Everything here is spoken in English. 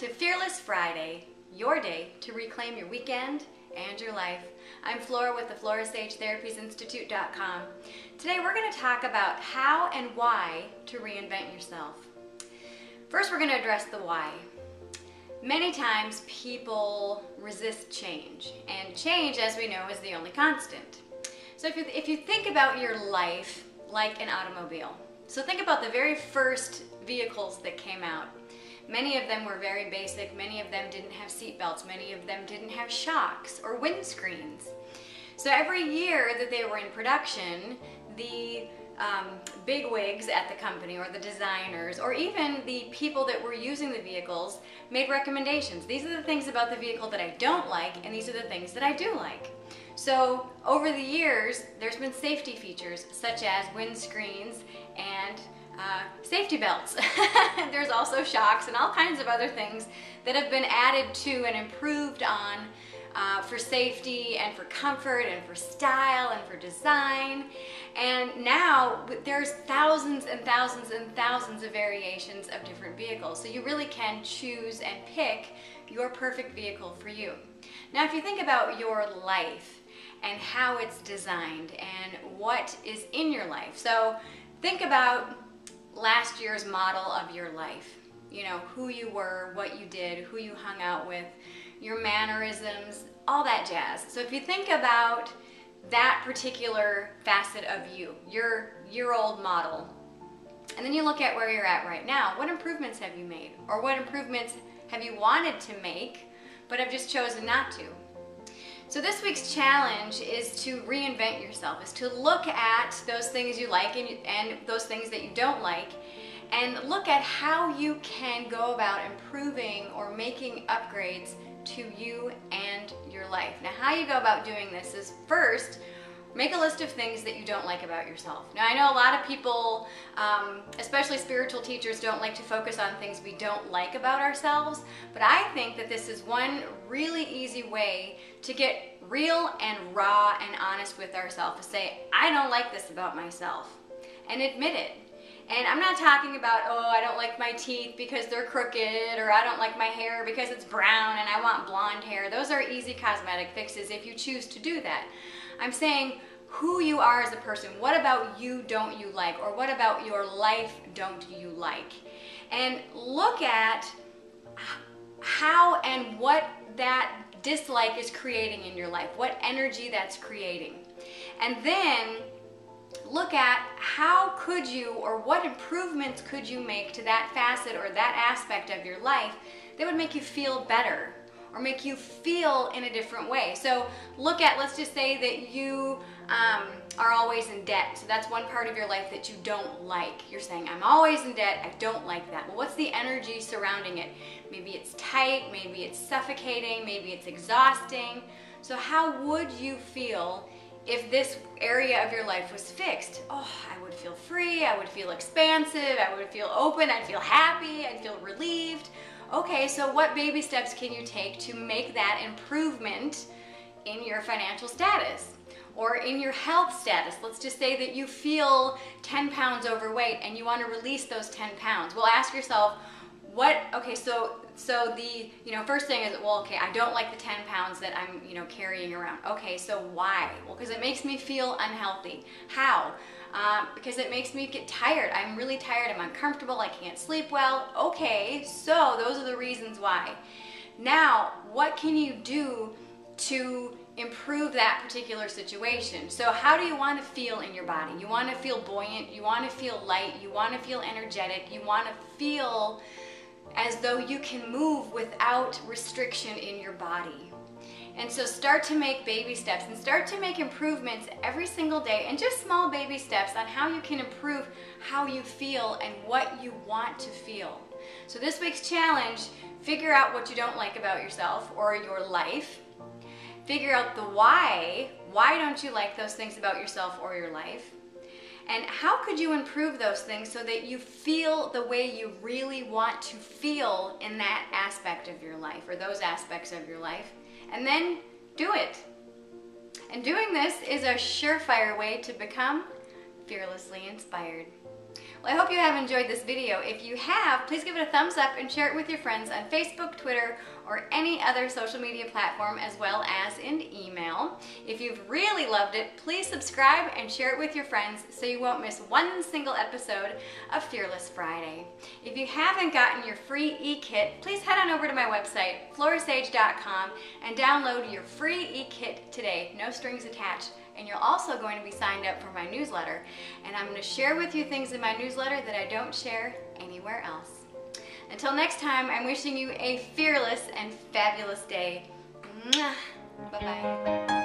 to Fearless Friday, your day to reclaim your weekend and your life. I'm Flora with the FloraSage Therapies Institute.com. Today we're going to talk about how and why to reinvent yourself. First, we're going to address the why. Many times people resist change, and change, as we know, is the only constant. So if you think about your life like an automobile, so think about the very first vehicles that came out. Many of them were very basic, many of them didn't have seat belts, many of them didn't have shocks or windscreens. So every year that they were in production, the big wigs at the company, or the designers, or even the people that were using the vehicles made recommendations. These are the things about the vehicle that I don't like, and these are the things that I do like. So over the years, there's been safety features such as windscreens and safety belts. There's also shocks and all kinds of other things that have been added to and improved on for safety and for comfort and for style and for design. And now there's thousands and thousands and thousands of variations of different vehicles. So you really can choose and pick your perfect vehicle for you. Now, if you think about your life and how it's designed and what is in your life. So think about last year's model of your life. You know, who you were, what you did, who you hung out with, your mannerisms, all that jazz. So if you think about that particular facet of you, your old model, and then you look at where you're at right now, what improvements have you made? Or what improvements have you wanted to make, but have just chosen not to? So this week's challenge is to reinvent yourself, is to look at those things you like and those things that you don't like, and look at how you can go about improving or making upgrades to you and your life. Now, how you go about doing this is, first, make a list of things that you don't like about yourself. Now, I know a lot of people, especially spiritual teachers, don't like to focus on things we don't like about ourselves, but I think that this is one really easy way to get real and raw and honest with ourselves, to say, I don't like this about myself, and admit it. And I'm not talking about, oh, I don't like my teeth because they're crooked, or I don't like my hair because it's brown and I want blonde hair. Those are easy cosmetic fixes if you choose to do that. I'm saying who you are as a person. What about you don't you like? Or what about your life don't you like? And look at how and what that dislike is creating in your life, what energy that's creating. And then look at how could you, or what improvements could you make to that facet or that aspect of your life that would make you feel better or make you feel in a different way. So look at, let's just say that you are always in debt. So that's one part of your life that you don't like. You're saying, I'm always in debt, I don't like that. Well, what's the energy surrounding it? Maybe it's tight, maybe it's suffocating, maybe it's exhausting. So how would you feel if this area of your life was fixed? Oh, I would feel free, I would feel expansive, I would feel open, I'd feel happy, I'd feel relieved. Okay, so what baby steps can you take to make that improvement in your financial status or in your health status? Let's just say that you feel 10 pounds overweight and you want to release those 10 pounds. Well, ask yourself, okay, so the, first thing is, well, okay, I don't like the 10 pounds that I'm, carrying around. Okay, so why? Well, because it makes me feel unhealthy. How? Because it makes me get tired. I'm really tired, I'm uncomfortable, I can't sleep well. Okay, so those are the reasons why. Now, what can you do to improve that particular situation? So how do you want to feel in your body? You want to feel buoyant, you want to feel light, you want to feel energetic, you want to feel as though you can move without restriction in your body. And so start to make baby steps and start to make improvements every single day, and just small baby steps on how you can improve how you feel and what you want to feel. So this week's challenge, figure out what you don't like about yourself or your life. Figure out the why. Why don't you like those things about yourself or your life? And how could you improve those things so that you feel the way you really want to feel in that aspect of your life, or those aspects of your life? And then do it. And doing this is a surefire way to become fearlessly inspired. Well, I hope you have enjoyed this video. If you have, please give it a thumbs up and share it with your friends on Facebook, Twitter, or any other social media platform, as well as in email. If you've really loved it, please subscribe and share it with your friends so you won't miss one single episode of Fearless Friday. If you haven't gotten your free e-kit, please head on over to my website, FloraSage.com, and download your free e-kit today, no strings attached. And you're also going to be signed up for my newsletter. And I'm going to share with you things in my newsletter that I don't share anywhere else. Until next time, I'm wishing you a fearless and fabulous day. Bye-bye.